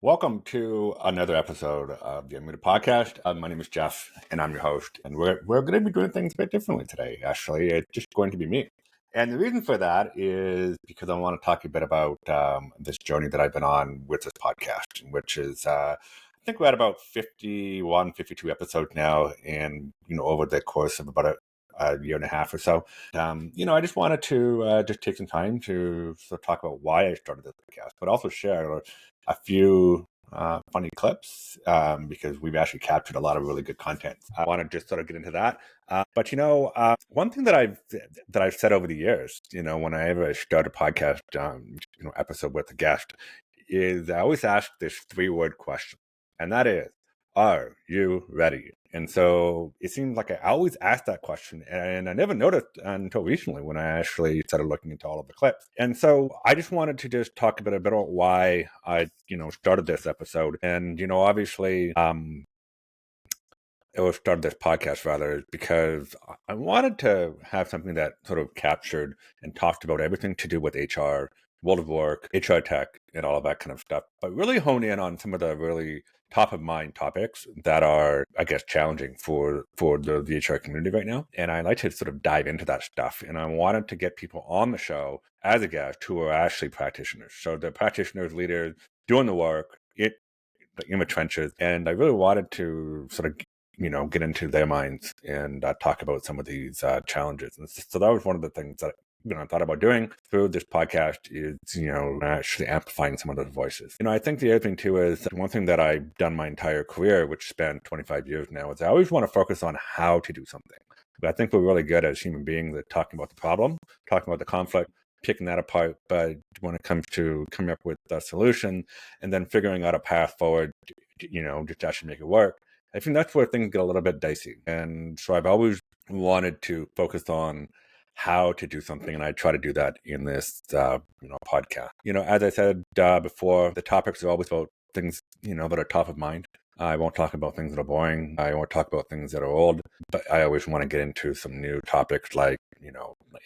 Welcome to another episode of the Unmuted Podcast. My name is Jeff, and I'm your host. And we're going to be doing things a bit differently today. Actually, it's just going to be me. And the reason for that is because I want to talk a bit about this journey that I've been on with this podcast, which is I think we're at about 51, 52 episodes now, and over the course of about a year and a half or so. I just wanted to just take some time to sort of talk about why I started this podcast, but also share a few funny clips because we've actually captured a lot of really good content. I want to just sort of get into that. But one thing that I've said over the years, whenever I start a podcast, episode with a guest, is I always ask this 3-word question, and that is, "Are you ready?" And so it seems like I always ask that question, and I never noticed until recently when I actually started looking into all of the clips. And so I just wanted to just talk a bit about why I, started this episode. And, obviously, it was started this podcast rather because I wanted to have something that sort of captured and talked about everything to do with HR, world of work, hrtech, and all of that kind of stuff, but really hone in on some of the really top of mind topics that are, I guess, challenging for the HR community right now. And I like to sort of dive into that stuff. And I wanted to get people on the show as a guest who are actually practitioners. So the practitioners, leaders doing the work in the trenches. And I really wanted to sort of get into their minds and talk about some of these challenges. And so that was one of the things that I thought about doing through this podcast is, actually amplifying some of those voices. I think the other thing too is one thing that I've done my entire career, which spanned 25 years now, is I always want to focus on how to do something. But I think we're really good as human beings at talking about the problem, talking about the conflict, picking that apart. But when it comes to coming up with a solution and then figuring out a path forward, just to actually make it work, I think that's where things get a little bit dicey. And so I've always wanted to focus on how to do something, and I try to do that in this podcast. As I said before, the topics are always about things that are top of mind. I won't talk about things that are boring. I won't talk about things that are old, but I always want to get into some new topics like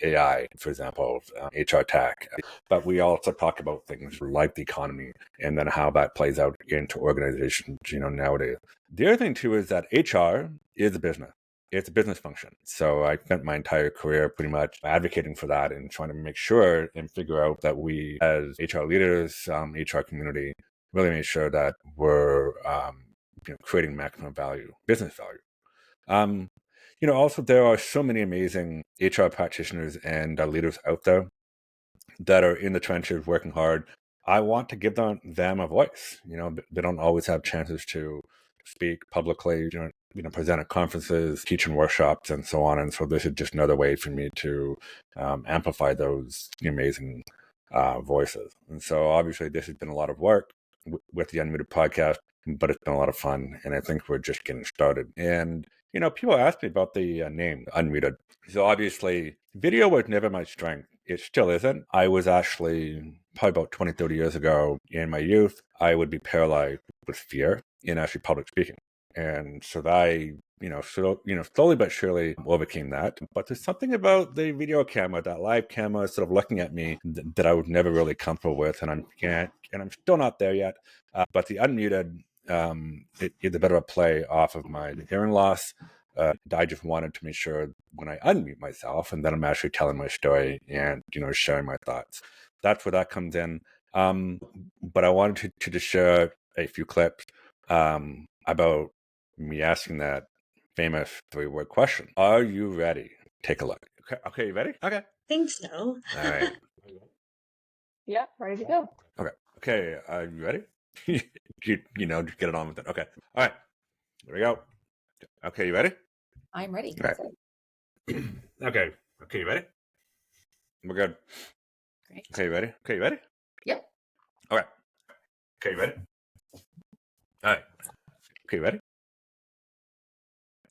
AI, for example, HR tech. But we also talk about things like the economy and then how that plays out into organizations nowadays. The other thing too is that HR is a business. It's a business function. So I spent my entire career pretty much advocating for that and trying to make sure and figure out that we as HR leaders, HR community, really make sure that we're creating maximum value, business value. Also there are so many amazing HR practitioners and leaders out there that are in the trenches working hard. I want to give them a voice. They don't always have chances to speak publicly, present at conferences, teach in workshops, and so on. And so this is just another way for me to amplify those amazing voices. And so obviously this has been a lot of work with the Unmuted podcast, but it's been a lot of fun. And I think we're just getting started. And, people ask me about the name Unmuted. So obviously video was never my strength. It still isn't. I was actually probably about 20, 30 years ago in my youth, I would be paralyzed with fear in actually public speaking. And so I, slowly but surely overcame that. But there's something about the video camera, that live camera sort of looking at me that I was never really comfortable with. And I'm still not there yet. But the Unmuted, it is a bit of a play off of my hearing loss. I just wanted to make sure when I unmute myself and then I'm actually telling my story and, sharing my thoughts. That's where that comes in. But I wanted to just share a few clips about me asking that famous 3-word question. Are you ready? Take a look. Okay, you ready? Okay. Think so. All right. Yeah, ready to go. Okay, are you ready? Just get it on with it. Okay. All right. Here we go. Okay, you ready? I'm ready. All right. Okay, you ready? We're good. Great. Okay, you ready? Okay, you ready? Yep. All right. Okay, you ready? All right. Okay, you ready?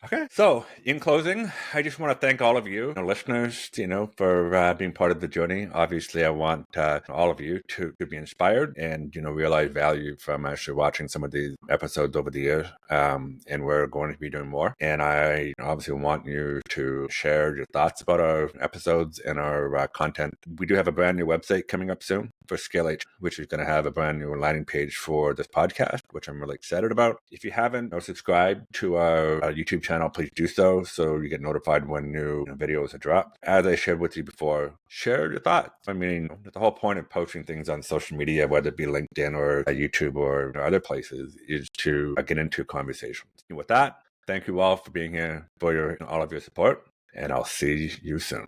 Okay. So, in closing, I just want to thank all of you, listeners, for being part of the journey. Obviously, I want all of you to be inspired and, realize value from actually watching some of these episodes over the years. And we're going to be doing more. And I obviously want you to share your thoughts about our episodes and our content. We do have a brand new website coming up soon. for Scale H, which is going to have a brand new landing page for this podcast, which I'm really excited about. If you haven't subscribed to our YouTube channel, please do so you get notified when new videos are dropped. As I shared with you before, share your thoughts. I mean, the whole point of posting things on social media, whether it be LinkedIn or YouTube or other places, is to get into conversations. And with that, thank you all for being here, for all of your support, and I'll see you soon.